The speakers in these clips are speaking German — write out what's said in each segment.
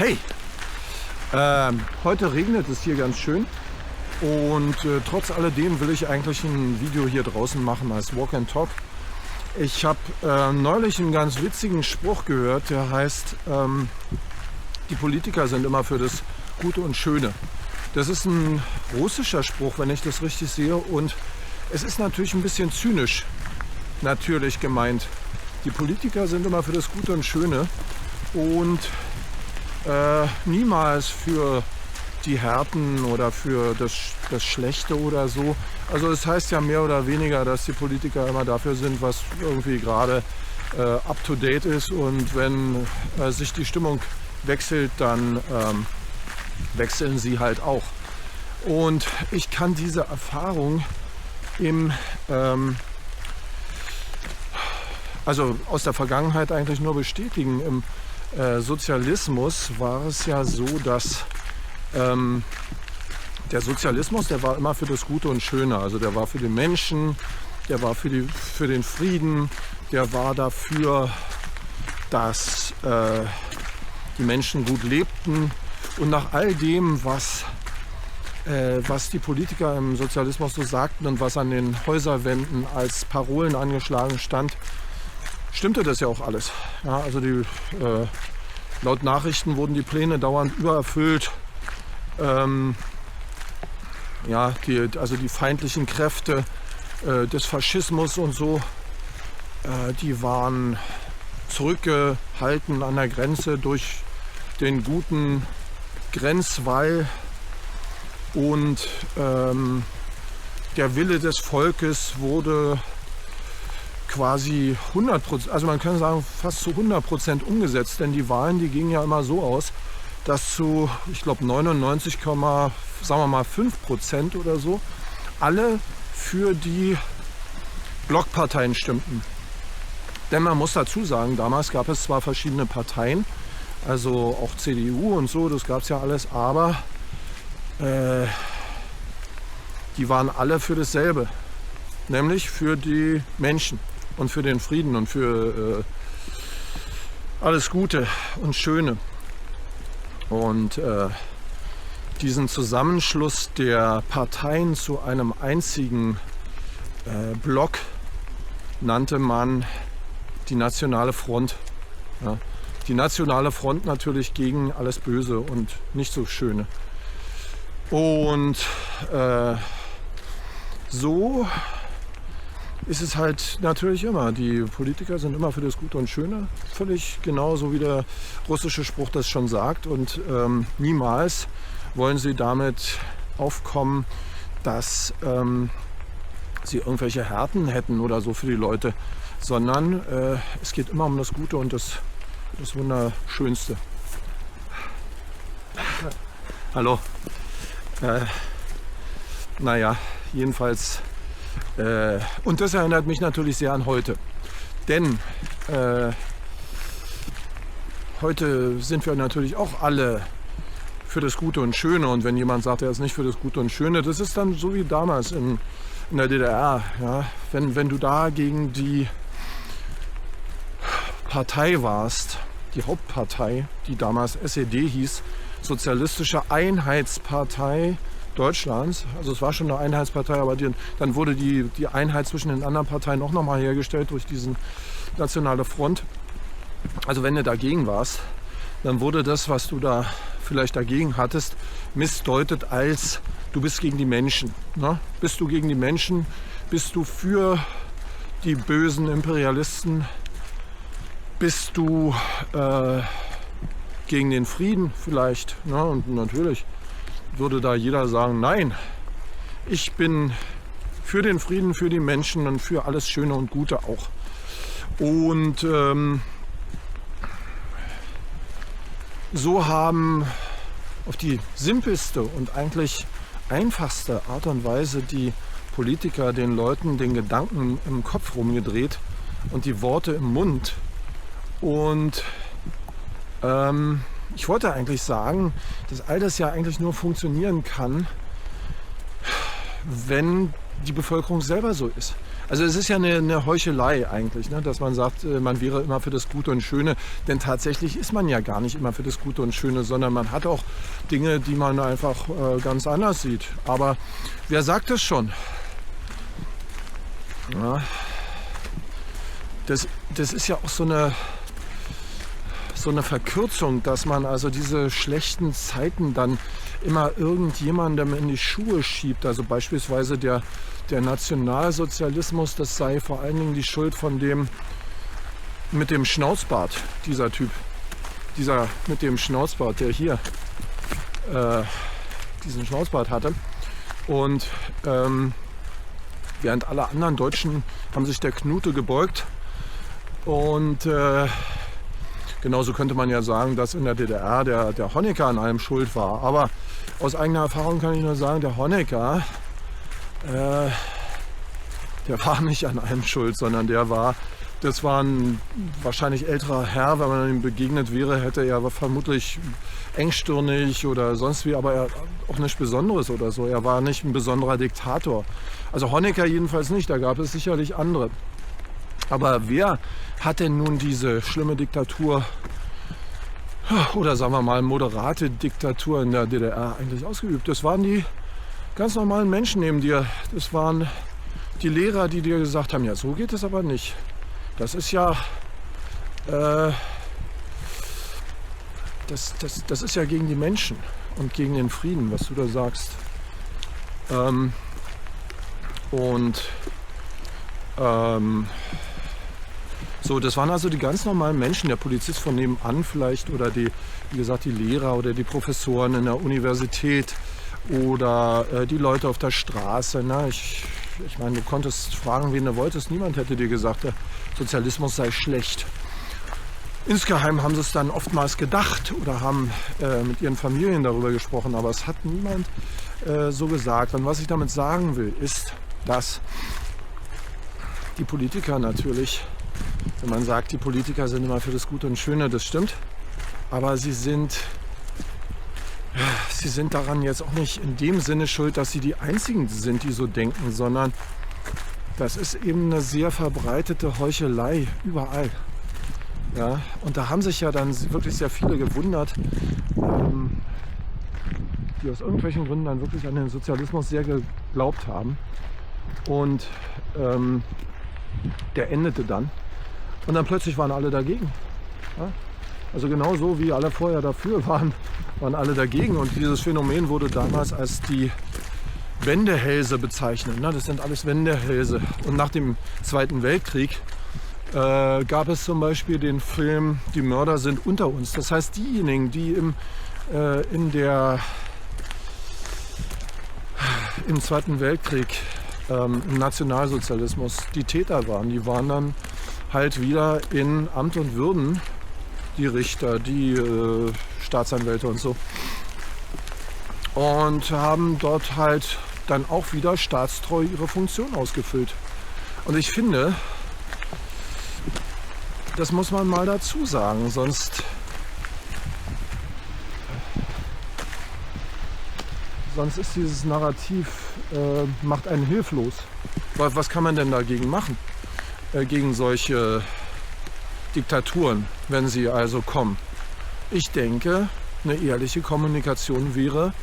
Hey, heute regnet es hier ganz schön und trotz alledem will ich eigentlich ein Video hier draußen machen als Walk and Talk. Ich habe neulich einen ganz witzigen Spruch gehört, der heißt, die Politiker sind immer für das Gute und Schöne. Das ist ein russischer Spruch, wenn ich das richtig sehe, und es ist natürlich ein bisschen zynisch natürlich gemeint. Die Politiker sind immer für das Gute und Schöne und niemals für die Härten oder für das Schlechte oder so. Also es heißt ja mehr oder weniger, dass die Politiker immer dafür sind, was irgendwie gerade up to date ist, und wenn sich die Stimmung wechselt, dann wechseln sie halt auch. Und ich kann diese Erfahrung also aus der Vergangenheit eigentlich nur bestätigen. Im Sozialismus war es ja so, dass der Sozialismus, der war immer für das Gute und Schöne. Also der war für den Menschen, der war für den Frieden, der war dafür, dass die Menschen gut lebten. Und nach all dem, was die Politiker im Sozialismus so sagten und was an den Häuserwänden als Parolen angeschlagen stand, stimmte das ja auch alles. Ja, also laut Nachrichten wurden die Pläne dauernd übererfüllt. Also die feindlichen Kräfte des Faschismus und so, die waren zurückgehalten an der Grenze durch den guten Grenzwall, und der Wille des Volkes wurde quasi 100%, also man kann sagen fast zu 100% umgesetzt, denn die Wahlen, die gingen ja immer so aus, dass zu, ich glaube 99,5% oder so, alle für die Blockparteien stimmten. Denn man muss dazu sagen, damals gab es zwar verschiedene Parteien, also auch CDU und so, das gab es ja alles, aber die waren alle für dasselbe, nämlich für die Menschen und für den Frieden und für alles Gute und Schöne. Und diesen Zusammenschluss der Parteien zu einem einzigen Block nannte man die Nationale Front. Ja. Die Nationale Front natürlich gegen alles Böse und nicht so Schöne. Und so ist es halt natürlich immer. Die Politiker sind immer für das Gute und Schöne, völlig genauso wie der russische Spruch das schon sagt. Und niemals wollen sie damit aufkommen, dass sie irgendwelche Härten hätten oder so für die Leute, sondern es geht immer um das Gute und das Wunderschönste. Hallo. Naja, jedenfalls. Und das erinnert mich natürlich sehr an heute. Denn heute sind wir natürlich auch alle für das Gute und Schöne. Und wenn jemand sagt, er ist nicht für das Gute und Schöne, das ist dann so wie damals in der DDR. Ja? Wenn du da gegen die Partei warst, die Hauptpartei, die damals SED hieß, Sozialistische Einheitspartei Deutschlands, also es war schon eine Einheitspartei, aber dann wurde die Einheit zwischen den anderen Parteien auch nochmal hergestellt durch diesen Nationale Front. Also wenn du dagegen warst, dann wurde das, was du da vielleicht dagegen hattest, missdeutet als du bist gegen die Menschen. Ne? Bist du gegen die Menschen? Bist du für die bösen Imperialisten? Bist du gegen den Frieden vielleicht? Ne? Und natürlich würde da jeder sagen, nein, ich bin für den Frieden, für die Menschen und für alles Schöne und Gute auch. Und so haben auf die simpelste und eigentlich einfachste Art und Weise die Politiker den Leuten den Gedanken im Kopf rumgedreht und die Worte im Mund. Und ich wollte eigentlich sagen, dass all das ja eigentlich nur funktionieren kann, wenn die Bevölkerung selber so ist. Also es ist ja eine Heuchelei eigentlich, ne? Dass man sagt, man wäre immer für das Gute und Schöne. Denn tatsächlich ist man ja gar nicht immer für das Gute und Schöne, sondern man hat auch Dinge, die man einfach ganz anders sieht. Aber wer sagt das schon? Ja, das ist ja auch so eine Verkürzung, dass man also diese schlechten Zeiten dann immer irgendjemandem in die Schuhe schiebt. Also beispielsweise der Nationalsozialismus, das sei vor allen Dingen die Schuld von dem mit dem Schnauzbart, dieser Typ. Dieser mit dem Schnauzbart, der hier diesen Schnauzbart hatte. Und während alle anderen Deutschen haben sich der Knute gebeugt. Und genauso könnte man ja sagen, dass in der DDR der Honecker an allem schuld war. Aber aus eigener Erfahrung kann ich nur sagen, der Honecker, der war nicht an allem schuld, sondern das war ein wahrscheinlich älterer Herr. Wenn man ihm begegnet wäre, hätte er vermutlich engstirnig oder sonst wie, aber er auch nichts Besonderes oder so. Er war nicht ein besonderer Diktator. Also Honecker jedenfalls nicht, da gab es sicherlich andere. Aber wer hat denn nun diese schlimme Diktatur oder sagen wir mal moderate Diktatur in der DDR eigentlich ausgeübt? Das waren die ganz normalen Menschen neben dir. Das waren die Lehrer, die dir gesagt haben, ja, so geht es aber nicht. Das ist ja, das ist ja gegen die Menschen und gegen den Frieden, was du da sagst. So, das waren also die ganz normalen Menschen, der Polizist von nebenan vielleicht oder wie gesagt, die Lehrer oder die Professoren in der Universität oder die Leute auf der Straße. Ne? Ich meine, du konntest fragen, wen du wolltest. Niemand hätte dir gesagt, der Sozialismus sei schlecht. Insgeheim haben sie es dann oftmals gedacht oder haben mit ihren Familien darüber gesprochen, aber es hat niemand so gesagt. Und was ich damit sagen will, ist, dass die Politiker natürlich, wenn man sagt, die Politiker sind immer für das Gute und Schöne, das stimmt, aber sie sind daran jetzt auch nicht in dem Sinne schuld, dass sie die Einzigen sind, die so denken, sondern das ist eben eine sehr verbreitete Heuchelei überall. Ja, und da haben sich ja dann wirklich sehr viele gewundert, die aus irgendwelchen Gründen dann wirklich an den Sozialismus sehr geglaubt haben. Und der endete dann. Und dann plötzlich waren alle dagegen. Ja? Also genauso wie alle vorher dafür waren alle dagegen. Und dieses Phänomen wurde damals als die Wendehälse bezeichnet. Ne? Das sind alles Wendehälse. Und nach dem Zweiten Weltkrieg gab es zum Beispiel den Film Die Mörder sind unter uns. Das heißt, diejenigen, die im Zweiten Weltkrieg, im Nationalsozialismus die Täter waren, die waren dann halt wieder in Amt und Würden, die Richter, die Staatsanwälte und so. Und haben dort halt dann auch wieder staatstreu ihre Funktion ausgefüllt. Und ich finde, das muss man mal dazu sagen, sonst ist dieses Narrativ, macht einen hilflos. Was kann man denn dagegen machen? Gegen solche Diktaturen, wenn sie also kommen. Ich denke, eine ehrliche Kommunikation wäre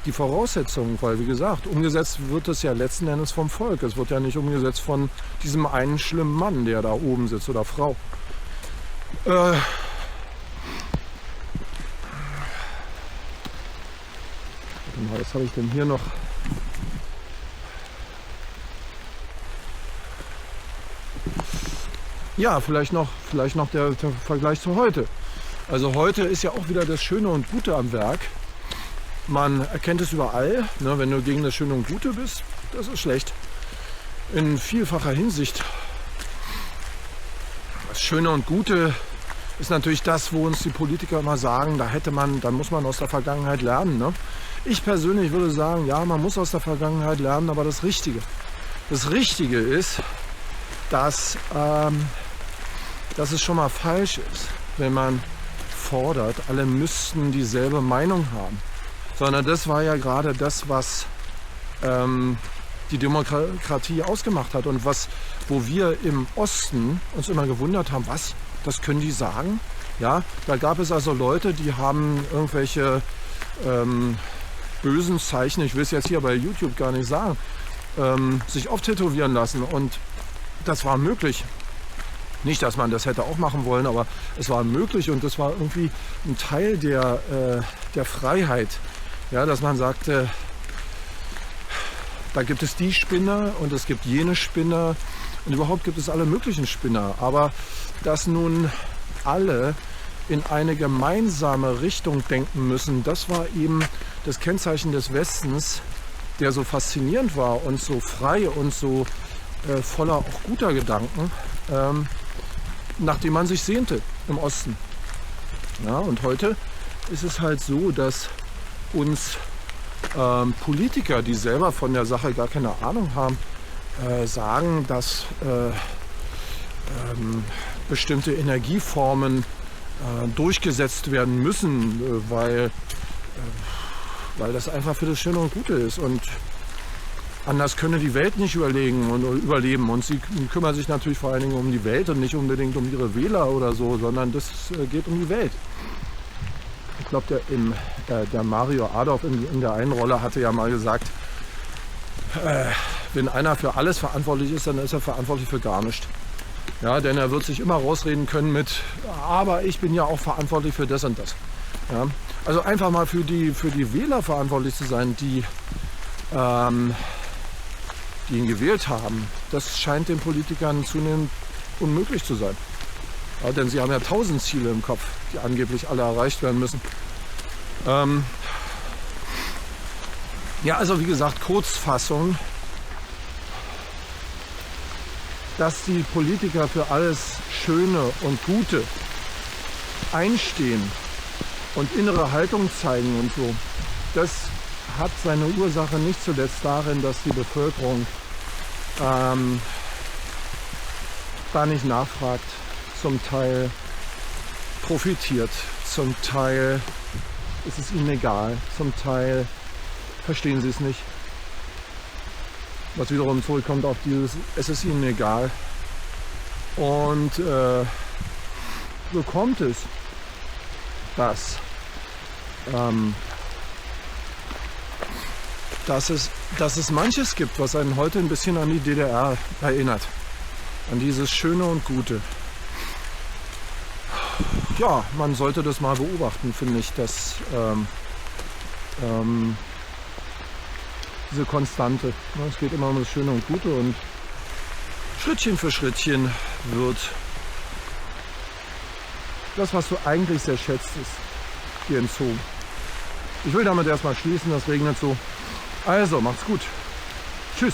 die Voraussetzung, weil wie gesagt, umgesetzt wird es ja letzten Endes vom Volk. Es wird ja nicht umgesetzt von diesem einen schlimmen Mann, der da oben sitzt oder Frau. Was habe ich denn hier noch? Ja, vielleicht noch der Vergleich zu heute. Also heute ist ja auch wieder das Schöne und Gute am Werk. Man erkennt es überall, ne, wenn du gegen das Schöne und Gute bist, das ist schlecht. In vielfacher Hinsicht. Das Schöne und Gute ist natürlich das, wo uns die Politiker immer sagen, da muss man aus der Vergangenheit lernen. Ne? Ich persönlich würde sagen, ja, man muss aus der Vergangenheit lernen, aber das Richtige ist, dass es schon mal falsch ist, wenn man fordert, alle müssten dieselbe Meinung haben. Sondern das war ja gerade das, was die Demokratie ausgemacht hat. Und wo wir im Osten uns immer gewundert haben, was, das können die sagen? Ja, da gab es also Leute, die haben irgendwelche bösen Zeichen, ich will es jetzt hier bei YouTube gar nicht sagen, sich auftätowieren lassen. Und das war möglich. Nicht, dass man das hätte auch machen wollen, aber es war möglich und das war irgendwie ein Teil der Freiheit. Ja, dass man sagte, da gibt es die Spinner und es gibt jene Spinner und überhaupt gibt es alle möglichen Spinner. Aber dass nun alle in eine gemeinsame Richtung denken müssen, das war eben das Kennzeichen des Westens, der so faszinierend war und so frei und so voller auch guter Gedanken, nach dem man sich sehnte im Osten. Ja, und heute ist es halt so, dass uns Politiker, die selber von der Sache gar keine Ahnung haben, sagen, dass bestimmte Energieformen durchgesetzt werden müssen, weil das einfach für das Schöne und Gute ist. Und anders könne die Welt nicht überleben. Und sie kümmern sich natürlich vor allen Dingen um die Welt und nicht unbedingt um ihre Wähler oder so, sondern das geht um die Welt. Ich glaube, der Mario Adorf in der einen Rolle hatte ja mal gesagt, wenn einer für alles verantwortlich ist, dann ist er verantwortlich für gar nichts. Ja, denn er wird sich immer rausreden können mit, aber ich bin ja auch verantwortlich für das und das. Ja, also einfach mal für die Wähler verantwortlich zu sein, die ihn gewählt haben, das scheint den Politikern zunehmend unmöglich zu sein. Ja, denn sie haben ja 1000 Ziele im Kopf, die angeblich alle erreicht werden müssen. Ja, also wie gesagt, Kurzfassung, dass die Politiker für alles Schöne und Gute einstehen und innere Haltung zeigen und so, das hat seine Ursache nicht zuletzt darin, dass die Bevölkerung da nicht nachfragt, zum Teil profitiert, zum Teil ist es ihnen egal, zum Teil verstehen sie es nicht. Was wiederum zurückkommt auf dieses, es ist ihnen egal. Und so kommt es, dass es manches gibt, was einen heute ein bisschen an die DDR erinnert. An dieses Schöne und Gute. Ja, man sollte das mal beobachten, finde ich, dass diese Konstante, ne, es geht immer um das Schöne und Gute und Schrittchen für Schrittchen wird das, was du eigentlich sehr schätzt, ist dir entzogen. Ich will damit erstmal schließen, das regnet so. Also, macht's gut. Tschüss.